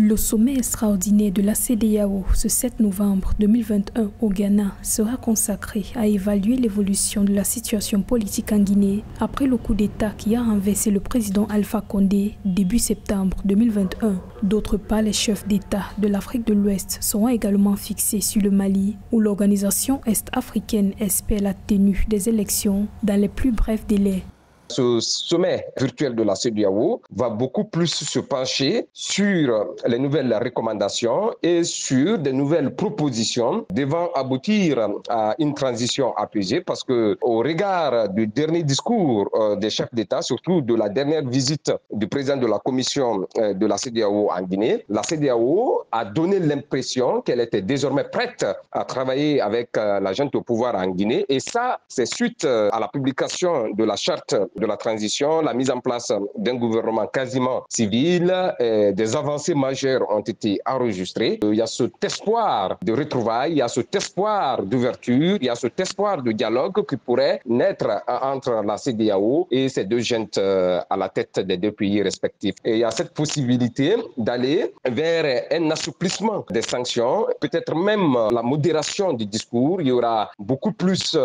Le sommet extraordinaire de la CEDEAO ce 7 novembre 2021 au Ghana sera consacré à évaluer l'évolution de la situation politique en Guinée après le coup d'État qui a renversé le président Alpha Condé début septembre 2021. D'autre part, les chefs d'État de l'Afrique de l'Ouest seront également fixés sur le Mali, où l'organisation est-africaine espère la tenue des élections dans les plus brefs délais. Ce sommet virtuel de la CEDEAO va beaucoup plus se pencher sur les nouvelles recommandations et sur des nouvelles propositions devant aboutir à une transition apaisée, parce que au regard du dernier discours des chefs d'État, surtout de la dernière visite du président de la commission de la CEDEAO en Guinée, la CEDEAO a donné l'impression qu'elle était désormais prête à travailler avec la junte au pouvoir en Guinée, et ça, c'est suite à la publication de la charte de la transition, la mise en place d'un gouvernement quasiment civil, des avancées majeures ont été enregistrées. Il y a cet espoir de retrouvailles, il y a cet espoir d'ouverture, il y a cet espoir de dialogue qui pourrait naître entre la CEDEAO et ces deux juntes à la tête des deux pays respectifs. Et il y a cette possibilité d'aller vers un assouplissement des sanctions, peut-être même la modération du discours. Il y aura beaucoup plus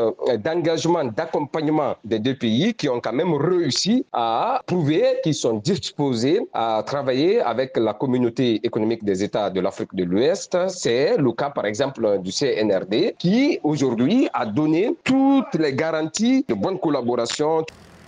d'engagement, d'accompagnement des deux pays qui ont quand même réussi à prouver qu'ils sont disposés à travailler avec la communauté économique des États de l'Afrique de l'Ouest. C'est le cas par exemple du CNRD qui aujourd'hui a donné toutes les garanties de bonne collaboration.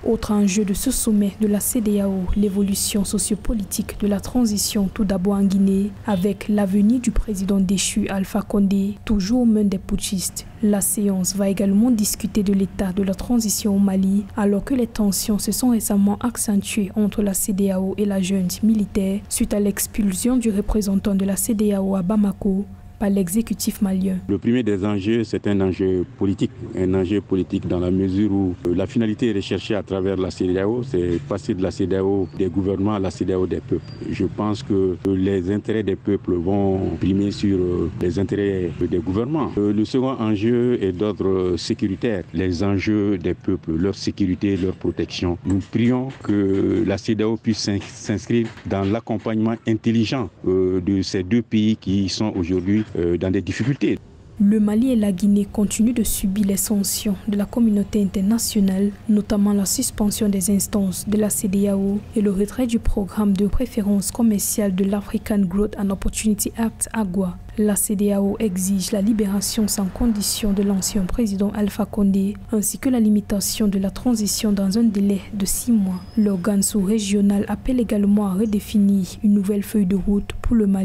Autre enjeu de ce sommet de la CEDEAO, l'évolution sociopolitique de la transition, tout d'abord en Guinée, avec l'avenir du président déchu Alpha Condé, toujours aux mains des putschistes. La séance va également discuter de l'état de la transition au Mali, alors que les tensions se sont récemment accentuées entre la CEDEAO et la junte militaire suite à l'expulsion du représentant de la CEDEAO à Bamako par l'exécutif malien. Le premier des enjeux, c'est un enjeu politique dans la mesure où la finalité recherchée à travers la CEDEAO, c'est passer de la CEDEAO des gouvernements à la CEDEAO des peuples. Je pense que les intérêts des peuples vont primer sur les intérêts des gouvernements. Le second enjeu est d'ordre sécuritaire, les enjeux des peuples, leur sécurité, leur protection. Nous prions que la CEDEAO puisse s'inscrire dans l'accompagnement intelligent de ces deux pays qui sont aujourd'hui dans des difficultés. Le Mali et la Guinée continuent de subir les sanctions de la communauté internationale, notamment la suspension des instances de la CEDEAO et le retrait du programme de préférence commerciale de l'African Growth and Opportunity Act AGOA. La CEDEAO exige la libération sans condition de l'ancien président Alpha Condé ainsi que la limitation de la transition dans un délai de 6 mois. L'organe sous-régional appelle également à redéfinir une nouvelle feuille de route pour le Mali.